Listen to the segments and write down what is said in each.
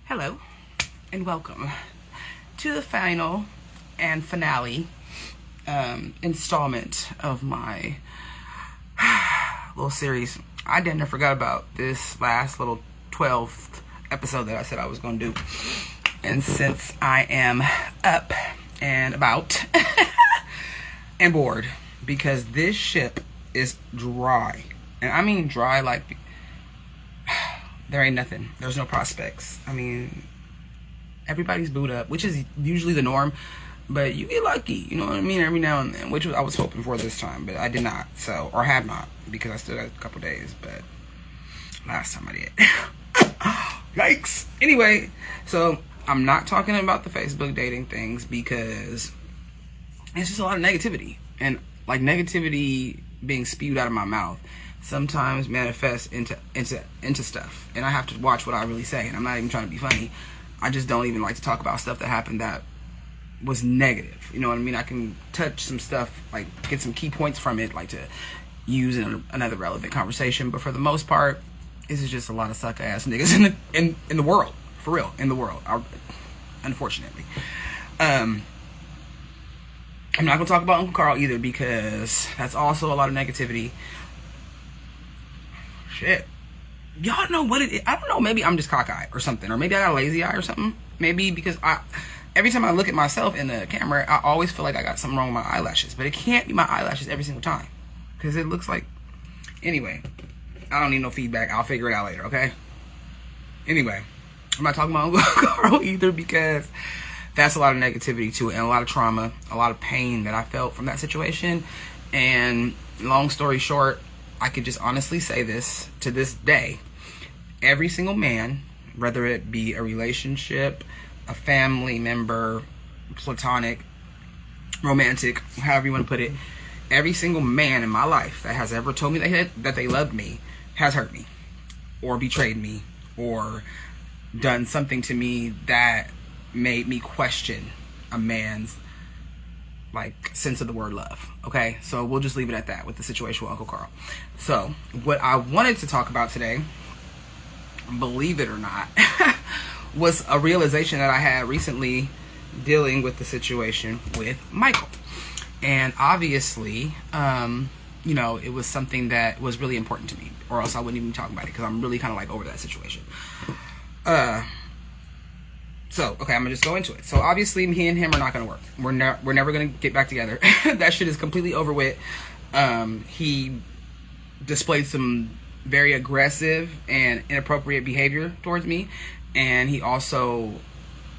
Hello and welcome to the final and finale installment of my little series. I didn't forgot about this last little 12th episode that I said I was going to do. And since I am up and about and bored because this ship is dry. And I mean dry like there ain't nothing. There's no prospects. I mean, everybody's booed up, which is usually the norm, but you get lucky, you know what I mean, every now and then, which I was hoping for this time, but I did not, so, or have not, because I still got a couple days, but last time I did. Yikes. Anyway, so I'm not talking about the Facebook dating things because it's just a lot of negativity, and like negativity being spewed out of my mouth sometimes manifests into stuff, and I have to watch what I really say. And I'm not even trying to be funny. I just don't even like to talk about stuff that happened that was negative. You know what I mean? I can touch some stuff, like get some key points from it, like to use in another relevant conversation. But for the most part, this is just a lot of sucker ass niggas in the world, for real, in the world. Unfortunately, I'm not gonna talk about Uncle Carl either because that's also a lot of negativity. Shit. Y'all know what it is. I don't know, maybe I'm just cockeyed or something, or maybe I got a lazy eye or something. Maybe because every time I look at myself in the camera, I always feel like I got something wrong with my eyelashes. But it can't be my eyelashes every single time, because it looks like... Anyway, I don't need no feedback. I'll figure it out later, okay? Anyway, I'm not talking about Uncle Carl either because that's a lot of negativity too, and a lot of trauma, a lot of pain that I felt from that situation. And long story short, I could just honestly say this, to this day, every single man, whether it be a relationship, a family member, platonic, romantic, however you want to put it, every single man in my life that has ever told me that they loved me has hurt me, or betrayed me, or done something to me that made me question a man's sense of the word love. Okay, so we'll just leave it at that with the situation with Uncle Carl. So what I wanted to talk about today, believe it or not, was a realization that I had recently dealing with the situation with Michael. And obviously, you know, it was something that was really important to me, or else I wouldn't even talk about it, because I'm really kind of like over that situation. So, okay, I'm going to just go into it. So, obviously, me and him are not going to work. We're never going to get back together. That shit is completely over with. He displayed some very aggressive and inappropriate behavior towards me. And he also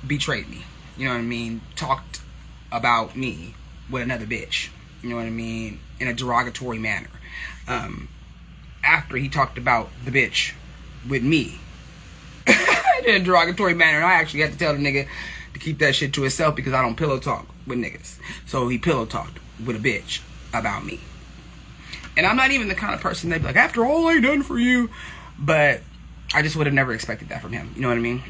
betrayed me. You know what I mean? Talked about me with another bitch. You know what I mean? In a derogatory manner. After he talked about the bitch with me in a derogatory manner, and I actually had to tell the nigga to keep that shit to himself because I don't pillow talk with niggas. So he pillow talked with a bitch about me. And I'm not even the kind of person that'd be like, after all I done for you. But I just would have never expected that from him. You know what I mean?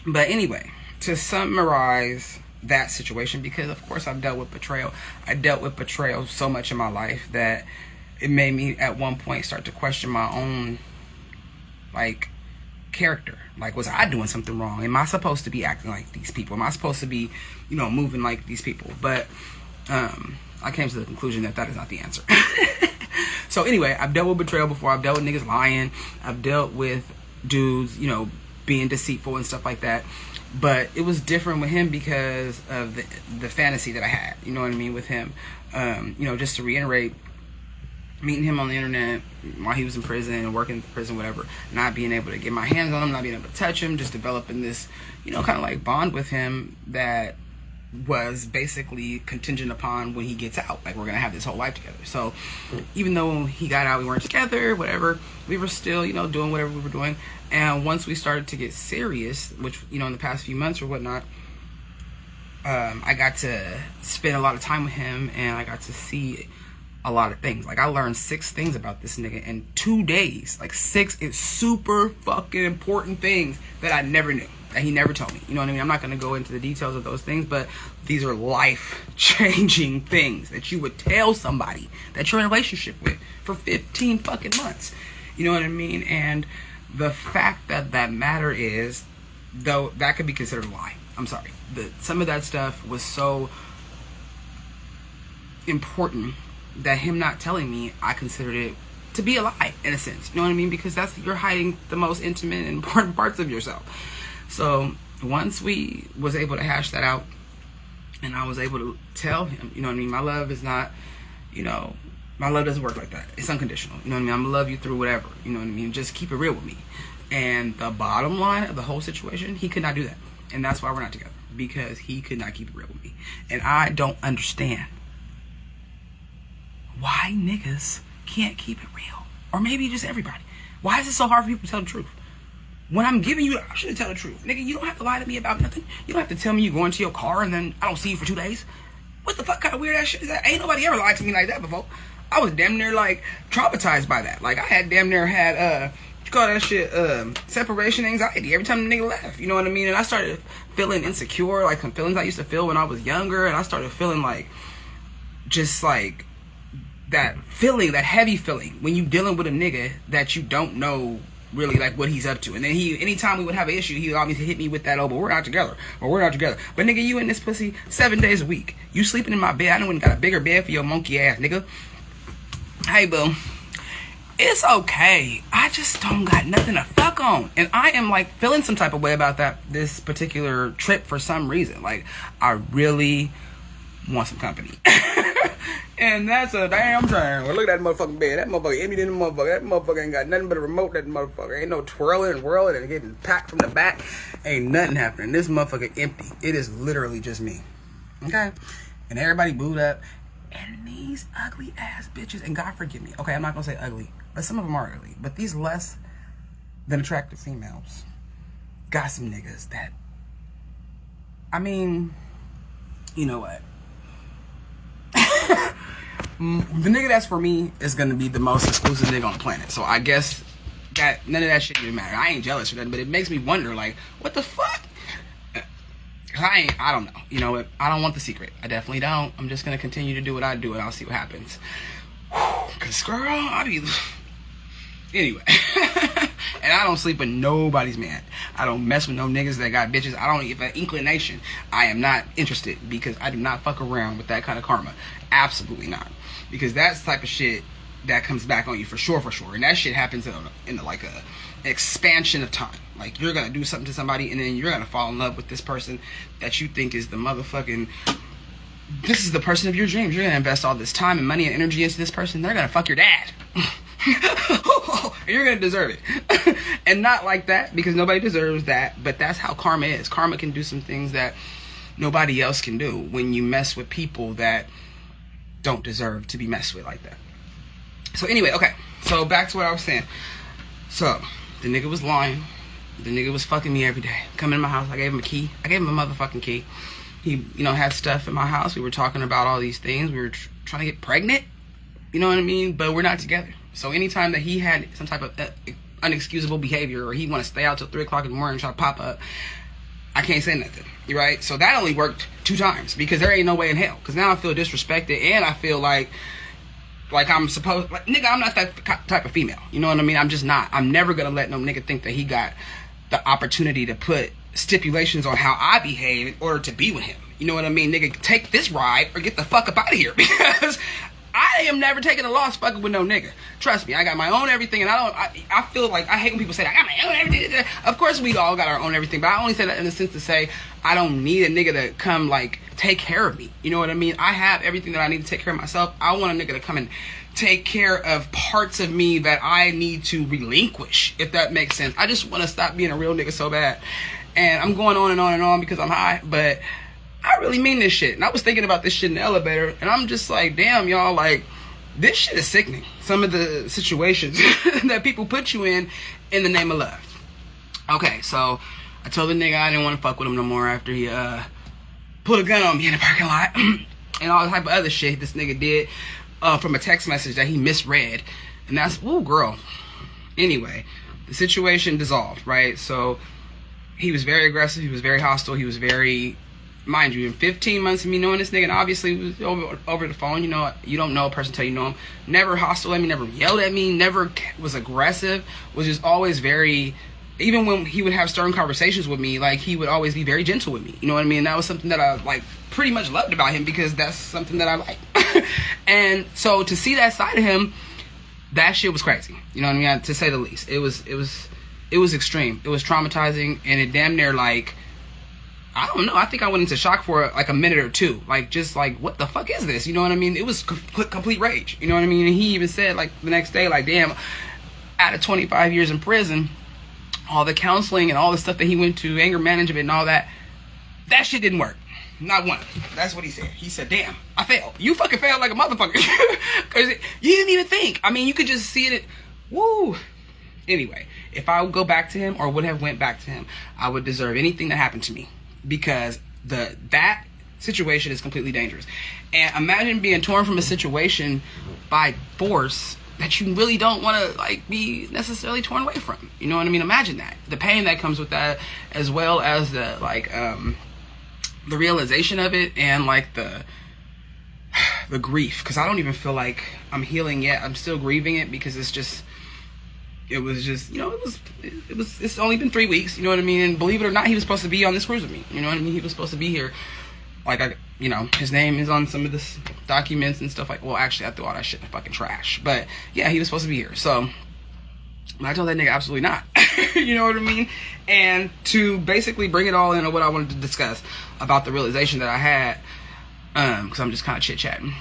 But anyway, to summarize that situation, because of course I've dealt with betrayal. I dealt with betrayal so much in my life that it made me at one point start to question my own character. Like, was I doing something wrong? Am I supposed to be acting like these people? Am I supposed to be, you know, moving like these people? But I came to the conclusion that that is not the answer. So anyway, I've dealt with betrayal before. I've dealt with niggas lying. I've dealt with dudes, you know, being deceitful and stuff like that. But it was different with him because of the fantasy that I had, you know what I mean, with him. You know, just to reiterate, meeting him on the internet while he was in prison and working in prison, whatever, not being able to get my hands on him, not being able to touch him, just developing this, you know, kind of like bond with him that was basically contingent upon when he gets out. Like, we're gonna have this whole life together. So even though he got out, we weren't together, whatever, we were still, you know, doing whatever we were doing. And once we started to get serious, which, you know, in the past few months or whatnot, I got to spend a lot of time with him, and I got to see a lot of things. Like, I learned 6 things about this nigga in 2 days. Like, 6 is super fucking important things that I never knew, that he never told me. You know what I mean? I'm not going to go into the details of those things, but these are life-changing things that you would tell somebody that you're in a relationship with for 15 fucking months. You know what I mean? And The fact that that matter is, though, that could be considered a lie. I'm sorry. Some of that stuff was so important that him not telling me, I considered it to be a lie, in a sense. You know what I mean? Because you're hiding the most intimate and important parts of yourself. So once we was able to hash that out, and I was able to tell him, you know what I mean, my love is not, my love doesn't work like that. It's unconditional. You know what I mean? I'm gonna love you through whatever. You know what I mean? Just keep it real with me. And the bottom line of the whole situation, he could not do that. And that's why we're not together. Because he could not keep it real with me. And I don't understand why niggas can't keep it real. Or maybe just everybody. Why is it so hard for people to tell the truth? When I'm giving you the option to tell the truth, nigga, you don't have to lie to me about nothing. You don't have to tell me you go into your car and then I don't see you for 2 days. What the fuck kind of weird ass shit is that? Ain't nobody ever lied to me like that before. I was damn near like traumatized by that. Like I had damn near had what you call that shit, separation anxiety every time the nigga left. You know what I mean? And I started feeling insecure, like some feelings I used to feel when I was younger, and I started feeling like just like that feeling, that heavy feeling when you dealing with a nigga that you don't know really like what he's up to. And then anytime we would have an issue, he would always hit me with that, oh, but we're not together, or we're not together. But nigga, you in this pussy 7 days a week. You sleeping in my bed. I know when got a bigger bed for your monkey ass, nigga. Hey, boo. It's okay. I just don't got nothing to fuck on. And I am like feeling some type of way about this particular trip for some reason. Like, I really want some company. And that's a damn shame. Well, look at that motherfucking bed. That motherfucker empty in the motherfucker. That motherfucker ain't got nothing but a remote. That motherfucker ain't no twirling and whirling and getting packed from the back. Ain't nothing happening. This motherfucker empty. It is literally just me. Okay? And everybody booed up. And these ugly ass bitches, and God forgive me. Okay, I'm not gonna say ugly, but some of them are ugly. But these less than attractive females got some niggas that, I mean, you know what? The nigga that's for me is gonna be the most exclusive nigga on the planet. So I guess that none of that shit even matter. I ain't jealous or nothing, but it makes me wonder, like, what the fuck? I don't know. You know what? I don't want the secret. I definitely don't. I'm just gonna continue to do what I do, and I'll see what happens. Cause girl, I be anyway. And I don't sleep with nobody's man. I don't mess with no niggas that got bitches. I don't even inclination. I am not interested because I do not fuck around with that kind of karma. Absolutely not. Because that's the type of shit that comes back on you for sure. And that shit happens in like a expansion of time. Like you're gonna do something to somebody and then you're gonna fall in love with this person that you think is the motherfucking, this is the person of your dreams. You're gonna invest all this time and money and energy into this person. They're gonna fuck your dad. You're gonna deserve it. And not like that, because nobody deserves that, but that's how karma is. Karma can do some things that nobody else can do when you mess with people that don't deserve to be messed with like that. So anyway, okay, so back to what I was saying. So the nigga was lying. The nigga was fucking me every day. Coming in my house, I gave him a key. I gave him a motherfucking key. He, had stuff in my house. We were talking about all these things. We were trying to get pregnant. You know what I mean? But we're not together. So anytime that he had some type of unexcusable behavior, or he want to stay out till 3 o'clock in the morning and try to pop up, I can't say nothing. Right? So that only worked 2 times, because there ain't no way in hell. Because now I feel disrespected, and I feel like I'm supposed, like, nigga, I'm not that type of female. You know what I mean? I'm just not. I'm never gonna let no nigga think that he got the opportunity to put stipulations on how I behave in order to be with him. You know what I mean? Nigga, take this ride or get the fuck up out of here, because I am never taking a loss fucking with no nigga. Trust me, I got my own everything, and I feel like, I hate when people say, I got my own everything. Of course we all got our own everything, but I only say that in the sense to say, I don't need a nigga to come, like, take care of me. You know what I mean? I have everything that I need to take care of myself. I want a nigga to come and take care of parts of me that I need to relinquish, if that makes sense. I just want to stop being a real nigga so bad. And I'm going on and on and on because I'm high, but I really mean this shit. And I was thinking about this shit in the elevator, and I'm just like, damn, y'all, like, this shit is sickening. Some of the situations that people put you in the name of love. Okay, so I told the nigga I didn't want to fuck with him no more after he pulled a gun on me in the parking lot and all type of other shit this nigga did from a text message that he misread. And that's, ooh, girl. Anyway, the situation dissolved, right? So he was very aggressive. He was very hostile. He was very mind you, in 15 months of me knowing this nigga, and obviously it was over the phone, you know, you don't know a person till you know him. Never hostile at me, never yelled at me, never was aggressive, was just always very, even when he would have stern conversations with me, like, he would always be very gentle with me, you know what I mean? That was something that I, like, pretty much loved about him, because that's something that I like. And so to see that side of him, that shit was crazy, you know what I mean, to say the least. It was extreme. It was traumatizing, and it damn near, like, I don't know, I think I went into shock for like a minute or two, like, just like, what the fuck is this, you know what I mean? It was complete rage, you know what I mean? And he even said, like, the next day, like, damn, out of 25 years in prison, all the counseling and all the stuff that he went to, anger management and all that shit didn't work. Not one. That's what he said. He said, damn, I failed. You fucking failed like a motherfucker. Because you didn't even think. I mean, you could just see it. Woo. Anyway, if I would go back to him, or would have went back to him, I would deserve anything that happened to me. Because that situation is completely dangerous. And imagine being torn from a situation by force that you really don't want to, like, be necessarily torn away from. You know what I mean? Imagine that. The pain that comes with that, as well as the, like, the realization of it, and, like, the grief. Because I don't even feel like I'm healing yet. I'm still grieving it, because it's just, you know, it's only been 3 weeks, you know what I mean? And believe it or not, he was supposed to be on this cruise with me, you know what I mean? He was supposed to be here. Like, you know, his name is on some of this documents and stuff, like, well, actually, I threw all that shit in the fucking trash. But, yeah, he was supposed to be here. So, I told that nigga absolutely not. You know what I mean? And to basically bring it all into what I wanted to discuss about the realization that I had, because I'm just kind of chit-chatting.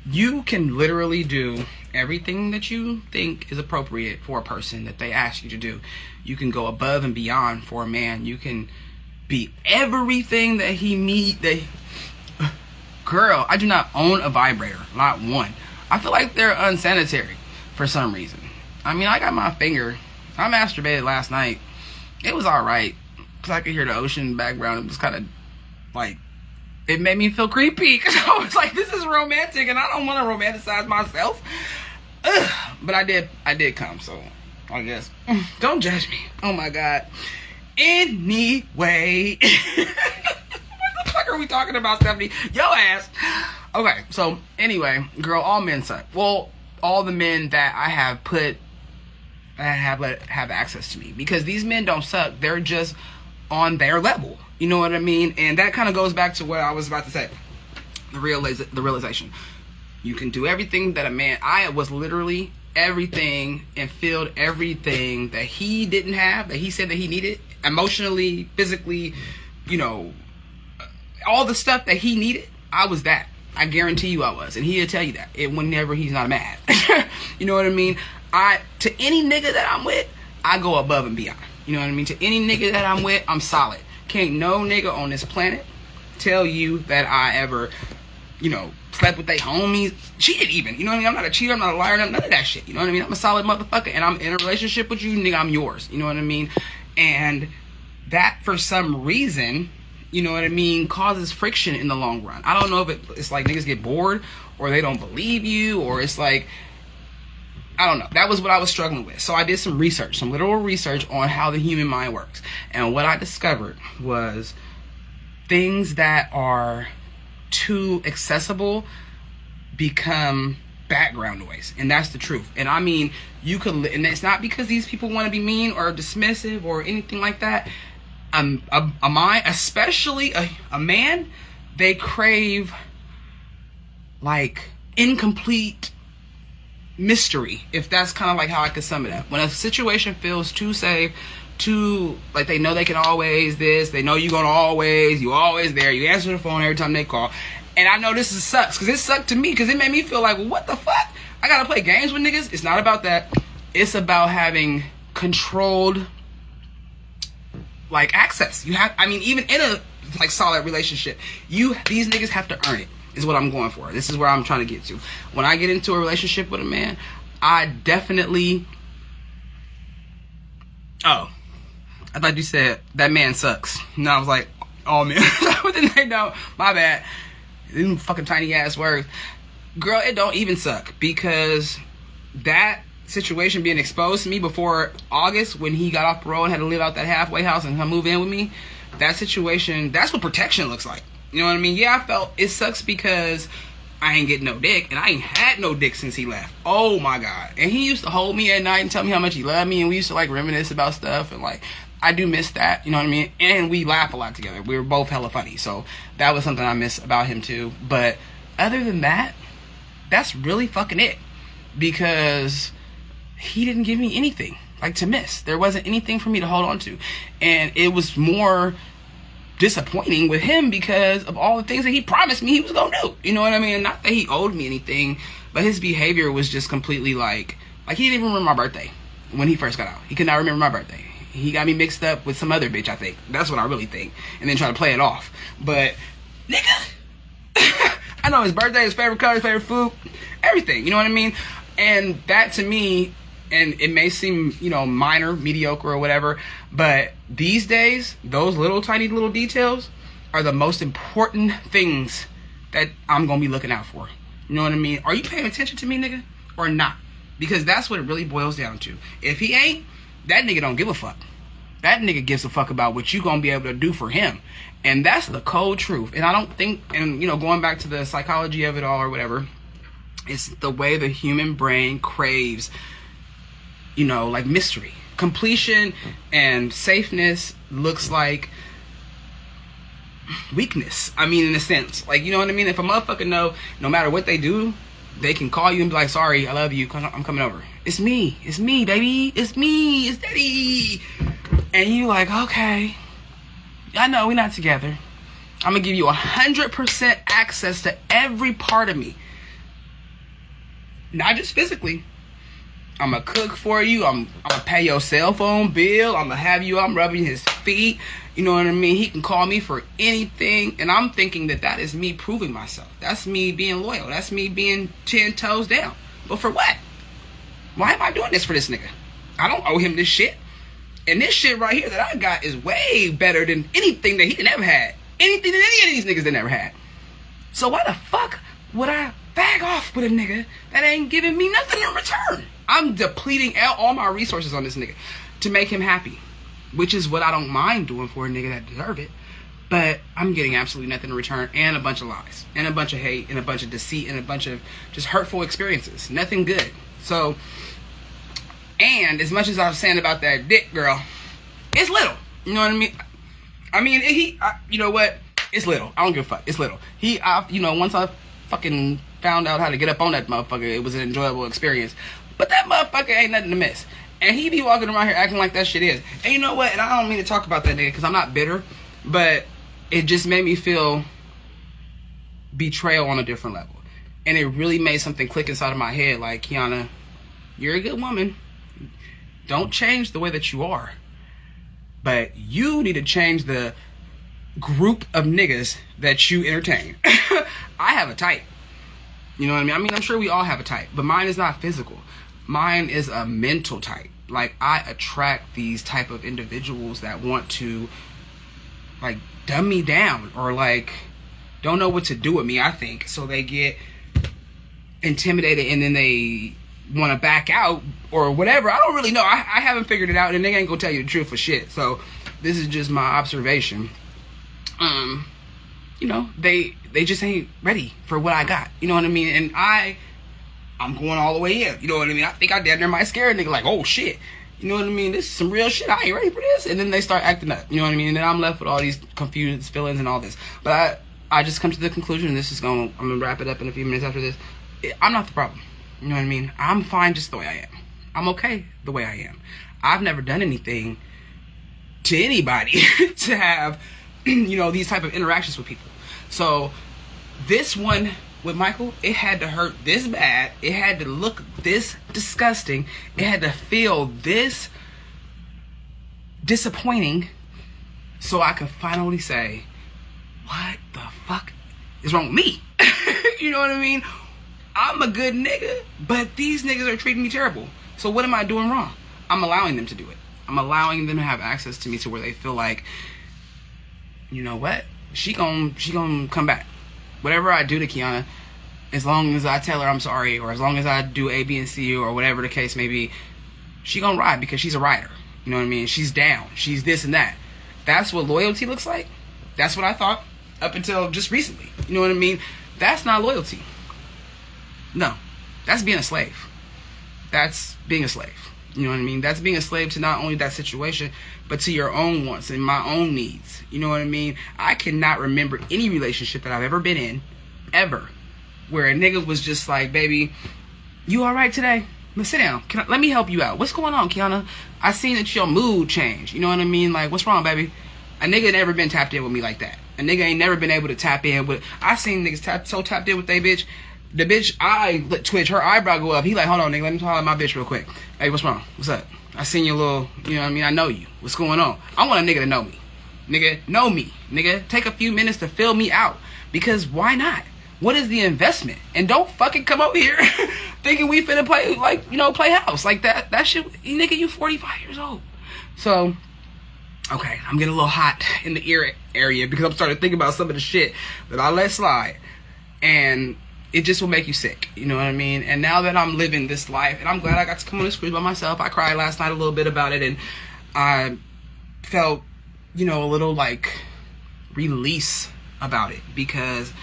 You can literally do everything that you think is appropriate for a person that they ask you to do. You can go above and beyond for a man. You can be everything that he needs. Girl, I do not own a vibrator. Not one. I feel like they're unsanitary for some reason. I mean, I got my finger. I masturbated last night. It was alright, because I could hear the ocean in the background. It was kind of like, it made me feel creepy, because I was like, this is romantic, and I don't want to romanticize myself. Ugh. But I did come, so I guess. Don't judge me. Oh my God. Anyway. What the fuck are we talking about, Stephanie? Yo ass. Okay, so anyway, girl, all men suck. Well, all the men that I have put, that have access to me. Because these men don't suck. They're just on their level. You know what I mean? And that kind of goes back to what I was about to say. The realization. You can do everything that a man... I was literally everything and filled everything that he didn't have, that he said that he needed. Emotionally, physically, you know, all the stuff that he needed, I was that. I guarantee you I was. And he'll tell you that. Whenever he's not mad. You know what I mean? To any nigga that I'm with, I go above and beyond. You know what I mean? To any nigga that I'm with, I'm solid. Can't no nigga on this planet tell you that I ever, you know, slept with they homies, cheated even. You know what I mean? I'm not a cheater, I'm not a liar, none of that shit. You know what I mean? I'm a solid motherfucker, and I'm in a relationship with you, nigga, I'm yours. You know what I mean? And that, for some reason, you know what I mean, causes friction in the long run. I don't know if it's like niggas get bored, or they don't believe you, or it's like, I don't know. That was what I was struggling with. So I did some research, some literal research on how the human mind works. And what I discovered was things that are too accessible become background noise. And that's the truth. And I mean, you could, and it's not because these people want to be mean or dismissive or anything like that. A mind, especially a man, they crave like incomplete mystery, if that's kind of like how I could sum it up. When a situation feels too safe, too, like they know they can always this, they know you always there, you answer the phone every time they call. And I know this sucks, because it sucked to me, because it made me feel like, well, what the fuck? I gotta play games with niggas? It's not about that. It's about having controlled, like, access. You have, I mean, even in a, like, solid relationship, these niggas have to earn it, is what I'm going for. This is where I'm trying to get to. When I get into a relationship with a man, I definitely... Oh, I thought you said, that man sucks. And I was like, oh, man. What did they know? My bad. Them fucking tiny ass words. Girl, it don't even suck, because that situation being exposed to me before August when he got off parole and had to live out that halfway house and come move in with me, that situation, that's what protection looks like. You know what I mean? Yeah, I felt it sucks because I ain't getting no dick, and I ain't had no dick since he left. Oh my God. And he used to hold me at night and tell me how much he loved me, and we used to like reminisce about stuff, and like, I do miss that, you know what I mean? And we laugh a lot together. We were both hella funny, so that was something I miss about him too. But other than that, that's really fucking it. Because he didn't give me anything, like, to miss. There wasn't anything for me to hold on to. And it was more disappointing with him because of all the things that he promised me he was gonna do. You know what I mean? Not that he owed me anything, but his behavior was just completely like he didn't even remember my birthday when he first got out. He could not remember my birthday. He got me mixed up with some other bitch, I think. That's what I really think. And then try to play it off. But, nigga, I know his birthday, his favorite color, his favorite food, everything. You know what I mean? And that to me, and it may seem, you know, minor, mediocre, or whatever, but these days, those little tiny little details are the most important things that I'm gonna be looking out for. You know what I mean? Are you paying attention to me, nigga, or not? Because that's what it really boils down to. If he ain't, that nigga don't give a fuck. That nigga gives a fuck about what you gonna be able to do for him. And that's the cold truth. And I don't think, and you know, going back to the psychology of it all or whatever, it's the way the human brain craves, you know, like mystery. Completion and safeness looks like weakness. I mean, in a sense. Like, you know what I mean? If a motherfucker know, no matter what they do, they can call you and be like, sorry, I love you, I'm coming over. It's me, baby. It's me, it's daddy. And you like, okay, I know we're not together. I'm gonna give you 100% access to every part of me. Not just physically. I'm gonna cook for you. I'm gonna pay your cell phone bill. I'm gonna have you. I'm rubbing his feet. You know what I mean? He can call me for anything. And I'm thinking that is me proving myself. That's me being loyal. That's me being 10 toes down. But for what? Why am I doing this for this nigga? I don't owe him this shit. And this shit right here that I got is way better than anything that he never had. Anything that any of these niggas that never had. So why the fuck would I bag off with a nigga that ain't giving me nothing in return? I'm depleting all my resources on this nigga to make him happy, which is what I don't mind doing for a nigga that deserve it. But I'm getting absolutely nothing in return, and a bunch of lies, and a bunch of hate, and a bunch of deceit, and a bunch of just hurtful experiences. Nothing good. So, and as much as I was saying about that dick, girl, it's little. You know what I mean? I mean, you know what? It's little. I don't give a fuck. It's little. You know, once I fucking found out how to get up on that motherfucker, it was an enjoyable experience. But that motherfucker ain't nothing to miss. And he be walking around here acting like that shit is. And you know what? And I don't mean to talk about that nigga because I'm not bitter. But it just made me feel betrayal on a different level. And it really made something click inside of my head. Like, Kiana, you're a good woman. Don't change the way that you are. But you need to change the group of niggas that you entertain. I have a type. You know what I mean? I'm sure we all have a type. But mine is not physical. Mine is a mental type. Like, I attract these type of individuals that want to, like, dumb me down or, like, don't know what to do with me, I think. So they get intimidated and then they want to back out or whatever. I don't really know. I haven't figured it out, and they ain't gonna tell you the truth for shit. So this is just my observation. You know, they just ain't ready for what I got. You know what I mean? And I'm going all the way in. You know what I mean? I think I damn near might scare a nigga like, oh shit. You know what I mean? This is some real shit. I ain't ready for this. And then they start acting up. You know what I mean? And then I'm left with all these confused feelings and all this. But I just come to the conclusion, I'm gonna wrap it up in a few minutes after this. I'm not the problem. You know what I mean? I'm fine just the way I am. I'm okay the way I am. I've never done anything to anybody to have, you know, these type of interactions with people. So this one with Michael, it had to hurt this bad. It had to look this disgusting. It had to feel this disappointing so I could finally say, what the fuck is wrong with me? You know what I mean? I'm a good nigga, but these niggas are treating me terrible. So what am I doing wrong? I'm allowing them to do it. I'm allowing them to have access to me to where they feel like, you know what? She gon' come back. Whatever I do to Kiana, as long as I tell her I'm sorry, or as long as I do A, B, and C, or whatever the case may be, she gonna ride because she's a rider. You know what I mean? She's down. She's this and that. That's what loyalty looks like. That's what I thought up until just recently. You know what I mean? That's not loyalty. No. That's being a slave. That's being a slave. You know what I mean? That's being a slave to not only that situation, but to your own wants and my own needs. You know what I mean? I cannot remember any relationship that I've ever been in, ever, where a nigga was just like, baby, you all right today? Let's sit down. Let me help you out. What's going on, Kiana? I seen that your mood changed. You know what I mean? Like, what's wrong, baby? A nigga never been tapped in with me like that. A nigga ain't never been able to tap in with... I seen niggas so tapped in with they bitch. The bitch, I twitch, her eyebrow go up. He like, hold on, nigga, let me talk to my bitch real quick. Hey, what's wrong? What's up? I seen your little, you know what I mean? I know you. What's going on? I want a nigga to know me. Nigga, know me. Nigga, take a few minutes to fill me out. Because why not? What is the investment? And don't fucking come over here thinking we finna play, like, you know, play house. Like that shit, nigga, you 45 years old. So, okay, I'm getting a little hot in the ear area because I'm starting to think about some of the shit that I let slide. And it just will make you sick, you know what I mean? And now that I'm living this life, and I'm glad I got to come on this cruise by myself. I cried last night a little bit about it, and I felt, you know, a little, like, release about it because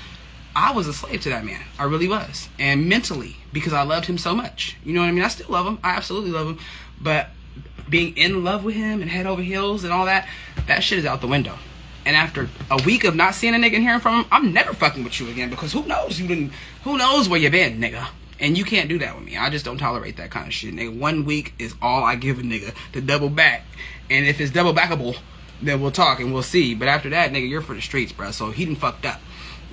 I was a slave to that man. I really was. And mentally, because I loved him so much. You know what I mean? I still love him. I absolutely love him. But being in love with him and head over heels and all that, that shit is out the window. And after a week of not seeing a nigga and hearing from him, I'm never fucking with you again because who knows where you been, nigga. And you can't do that with me. I just don't tolerate that kind of shit, nigga. 1 week is all I give a nigga to double back. And if it's double backable, then we'll talk and we'll see. But after that, nigga, you're for the streets, bro. So he done fucked up.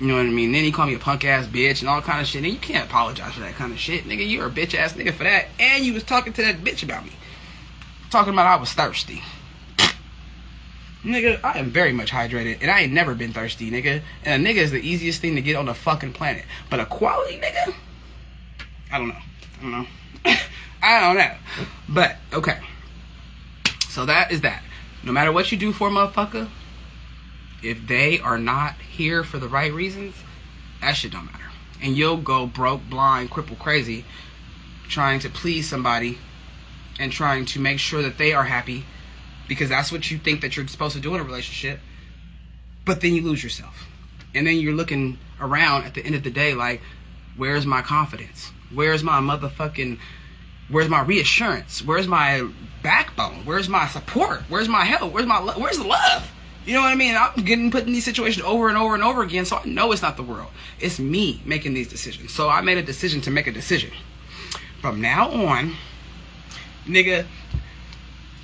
You know what I mean? Then he called me a punk ass bitch and all kind of shit. And you can't apologize for that kind of shit, nigga. You're a bitch ass nigga for that. And you was talking to that bitch about me. Talking about I was thirsty. Nigga, I am very much hydrated, and I ain't never been thirsty, nigga. And a nigga is the easiest thing to get on the fucking planet. But a quality nigga? I don't know. I don't know. But, okay. So that is that. No matter what you do for a motherfucker, if they are not here for the right reasons, that shit don't matter. And you'll go broke, blind, crippled, crazy, trying to please somebody and trying to make sure that they are happy, because that's what you think that you're supposed to do in a relationship. But then you lose yourself. And then you're looking around at the end of the day like, where's my confidence? Where's my reassurance? Where's my backbone? Where's my support? Where's my help? Where's the love? You know what I mean? I'm getting put in these situations over and over and over again, so I know it's not the world. It's me making these decisions. So I made a decision to make a decision. From now on, nigga,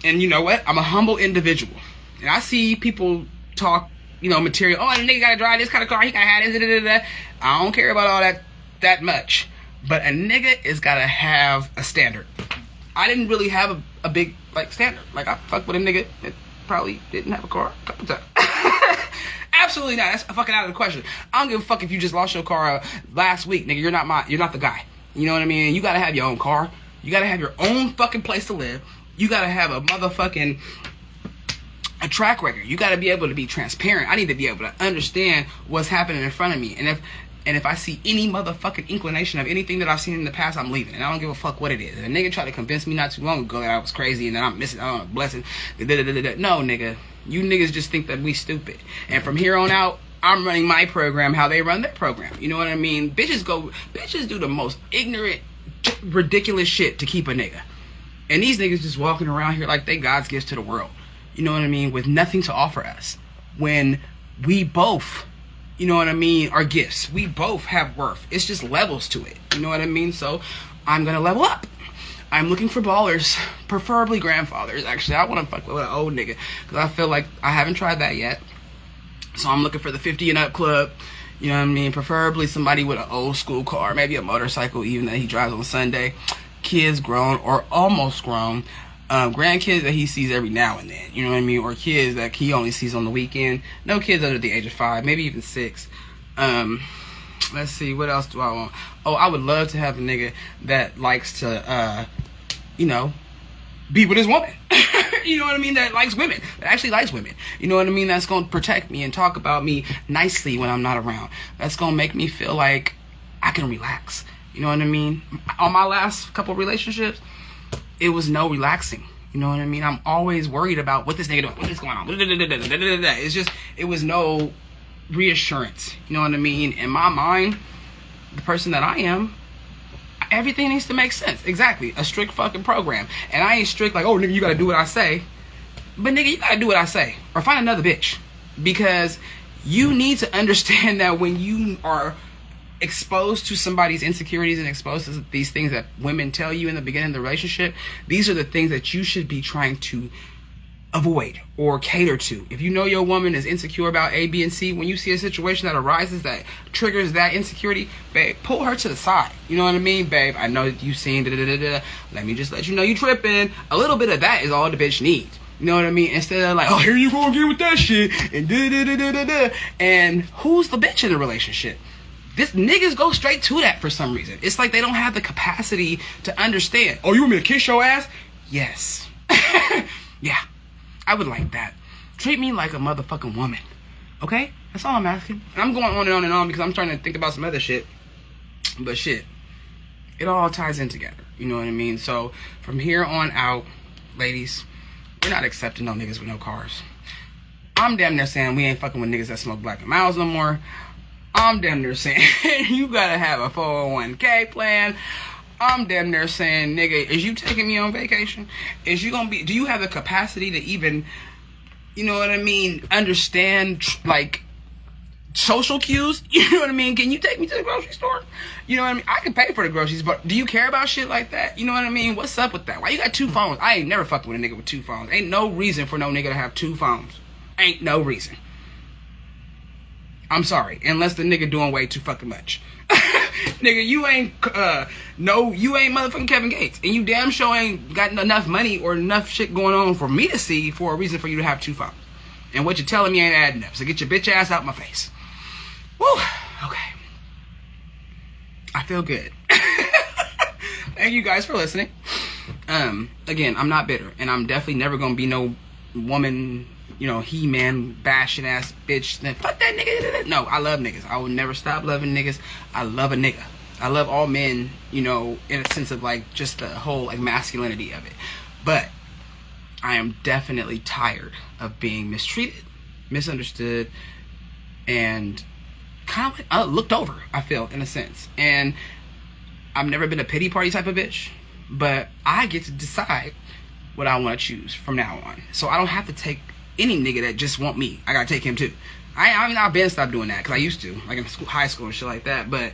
and you know what? I'm a humble individual. And I see people talk, you know, material. Oh, the nigga gotta drive this kind of car. He gotta have this, da, da, da, da. I don't care about all that much. But a nigga is gotta have a standard. I didn't really have a big, like, standard. Like, I fucked with a nigga that probably didn't have a car a couple times. Absolutely not. That's fucking out of the question. I don't give a fuck if you just lost your car last week, nigga. You're not the guy. You know what I mean? You gotta have your own car. You gotta have your own fucking place to live. You gotta have a motherfucking track record. You gotta be able to be transparent. I need to be able to understand what's happening in front of me. And if I see any motherfucking inclination of anything that I've seen in the past, I'm leaving. And I don't give a fuck what it is. And a nigga tried to convince me not too long ago that I was crazy and that I'm missing out on a blessing. No, nigga. You niggas just think that we stupid. And from here on out, I'm running my program how they run their program. You know what I mean? Bitches do the most ignorant, ridiculous shit to keep a nigga. And these niggas just walking around here like they God's gifts to the world. You know what I mean? With nothing to offer us. When we both, you know what I mean, are gifts. We both have worth. It's just levels to it. You know what I mean? So I'm going to level up. I'm looking for ballers, preferably grandfathers. Actually, I want to fuck with an old nigga because I feel like I haven't tried that yet. So I'm looking for the 50 and up club. You know what I mean? Preferably somebody with an old school car, maybe a motorcycle, even that he drives on Sunday. Kids grown or almost grown. Grandkids that he sees every now and then. You know what I mean? Or kids that he only sees on the weekend. No kids under the age of 5, maybe even 6. Let's see, what else do I want? Oh, I would love to have a nigga that likes to, you know, be with his woman. You know what I mean? That likes women. That actually likes women. You know what I mean? That's going to protect me and talk about me nicely when I'm not around. That's going to make me feel like I can relax. You know what I mean? On my last couple relationships, it was no relaxing. You know what I mean? I'm always worried about what this nigga doing, what is going on. It's just, it was no reassurance. You know what I mean? In my mind, the person that I am, everything needs to make sense. Exactly. A strict fucking program. And I ain't strict like, oh, nigga, you gotta do what I say. But nigga, you gotta do what I say. Or find another bitch. Because you need to understand that when you are exposed to somebody's insecurities and exposed to these things that women tell you in the beginning of the relationship, these are the things that you should be trying to avoid or cater to. If you know your woman is insecure about A, B, and C, when you see a situation that arises that triggers that insecurity, babe, pull her to the side. You know what I mean? Babe, I know that you seen let me just let you know you tripping. A little bit of that is all the bitch needs. You know what I mean? Instead of like, oh, here you go again with that shit and and who's the bitch in the relationship? This niggas go straight to that for some reason. It's like they don't have the capacity to understand. Oh, you want me to kiss your ass? Yes. Yeah. I would like that. Treat me like a motherfucking woman. Okay? That's all I'm asking. And I'm going on and on and on because I'm trying to think about some other shit. But shit, it all ties in together. You know what I mean? So from here on out, ladies, we're not accepting no niggas with no cars. I'm damn near saying we ain't fucking with niggas that smoke Black & Milds no more. I'm damn near saying you gotta have a 401k plan. I'm damn near saying, nigga, is you taking me on vacation? Is you gonna be, do you have the capacity to even, you know what I mean, understand, like, social cues? You know what I mean? Can you take me to the grocery store? You know what I mean? I can pay for the groceries, but do you care about shit like that? You know what I mean? What's up with that? Why you got two phones? I ain't never fucking with a nigga with two phones. Ain't no reason for no nigga to have two phones. Ain't no reason. I'm sorry, unless the nigga doing way too fucking much. Nigga, you ain't you ain't motherfucking Kevin Gates, and you damn sure ain't got enough money or enough shit going on for me to see for a reason for you to have two phones. And what you're telling me ain't adding up. So get your bitch ass out my face. Woo. Okay. I feel good. Thank you guys for listening. Again, I'm not bitter, and I'm definitely never gonna be no woman, you know, he-man bashing ass bitch. Then fuck that nigga. No, I love niggas. I will never stop loving niggas. I love a nigga. I love all men, you know, in a sense of like just the whole like masculinity of it. But I am definitely tired of being mistreated, misunderstood, and kind of like looked over, I feel, in a sense. And I've never been a pity party type of bitch, but I get to decide what I want to choose from now on. So I don't have to take any nigga that just want me. I gotta take him too. I mean, I've been stopped doing that because I used to, like in school, high school and shit like that. But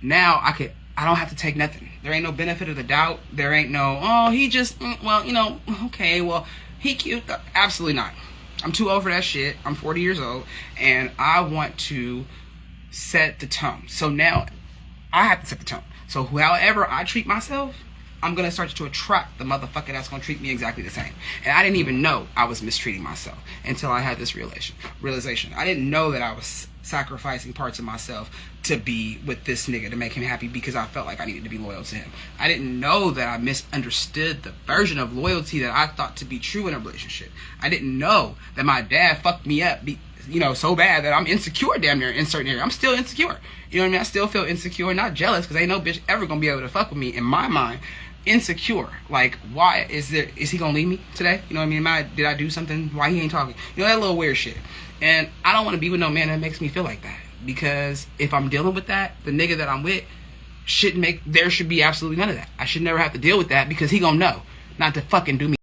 now I don't have to take nothing. There ain't no benefit of the doubt. There ain't no, oh, he just, well, you know, okay, well, he cute. Absolutely not. I'm too old for that shit. I'm 40 years old, and I want to set the tone. So now I have to set the tone. So however I treat myself, I'm going to start to attract the motherfucker that's going to treat me exactly the same. And I didn't even know I was mistreating myself until I had this realization. I didn't know that I was sacrificing parts of myself to be with this nigga to make him happy because I felt like I needed to be loyal to him. I didn't know that I misunderstood the version of loyalty that I thought to be true in a relationship. I didn't know that my dad fucked me up, you know, so bad that I'm insecure damn near in certain areas. I'm still insecure. You know what I mean? I still feel insecure, not jealous, because ain't no bitch ever gonna be able to fuck with me in my mind. Insecure, like, why is he gonna leave me today? You know what I mean? Did I do something? Why he ain't talking? You know, that little weird shit. And I don't want to be with no man that makes me feel like that, because if I'm dealing with that, the nigga that I'm with there should be absolutely none of that. I should never have to deal with that, because he gonna know not to fucking do me